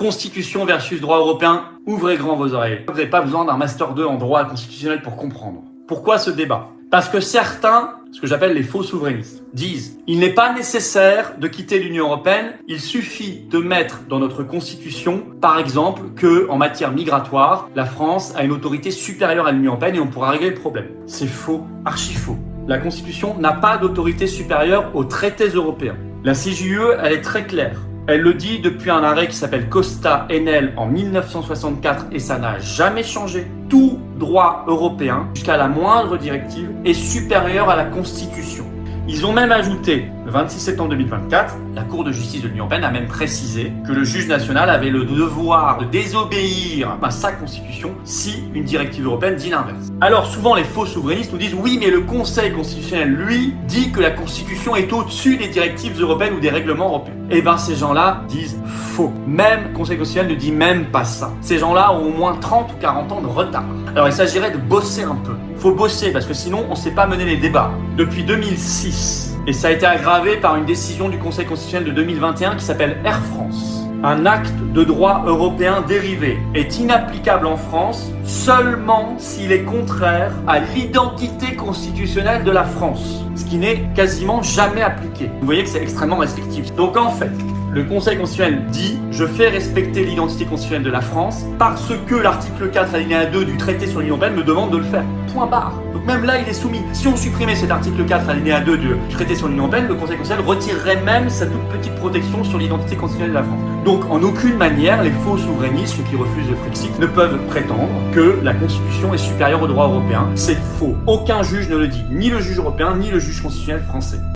Constitution versus droit européen, ouvrez grand vos oreilles. Vous n'avez pas besoin d'un Master 2 en droit constitutionnel pour comprendre. Pourquoi ce débat? Parce que certains, ce que j'appelle les faux souverainistes, disent « Il n'est pas nécessaire de quitter l'Union européenne, il suffit de mettre dans notre Constitution, par exemple, que en matière migratoire, la France a une autorité supérieure à l'Union européenne et on pourra régler le problème. » C'est faux, archi faux. La Constitution n'a pas d'autorité supérieure aux traités européens. La CJUE, elle est très claire. Elle le dit depuis un arrêt qui s'appelle Costa Enel en 1964 et ça n'a jamais changé. Tout droit européen, jusqu'à la moindre directive, est supérieur à la Constitution. Ils ont même ajouté, le 26 septembre 2024, la Cour de justice de l'Union européenne a même précisé que le juge national avait le devoir de désobéir à sa Constitution si une directive européenne dit l'inverse. Alors souvent les faux souverainistes nous disent oui mais le Conseil constitutionnel lui dit que la Constitution est au-dessus des directives européennes ou des règlements européens. Eh ben ces gens-là disent faux. Même le Conseil constitutionnel ne dit même pas ça. Ces gens-là ont au moins 30 ou 40 ans de retard. Alors il s'agirait de bosser un peu. Faut bosser parce que sinon on ne sait pas mener les débats. Depuis 2006, et ça a été aggravé par une décision du Conseil constitutionnel de 2021 qui s'appelle Air France. Un acte de droit européen dérivé est inapplicable en France seulement s'il est contraire à l'identité constitutionnelle de la France, ce qui n'est quasiment jamais appliqué. Vous voyez que c'est extrêmement restrictif. Donc en fait, le Conseil constitutionnel dit « Je fais respecter l'identité constitutionnelle de la France parce que l'article 4 alinéa 2 du traité sur l'Union européenne me demande de le faire. » Point barre. Donc même là, il est soumis. Si on supprimait cet article 4 alinéa 2 du traité sur l'Union européenne, le Conseil constitutionnel retirerait même sa toute petite protection sur l'identité constitutionnelle de la France. Donc en aucune manière, les faux souverainistes, ceux qui refusent le Frexit, ne peuvent prétendre que la Constitution est supérieure au droit européen. C'est faux. Aucun juge ne le dit. Ni le juge européen, ni le juge constitutionnel français.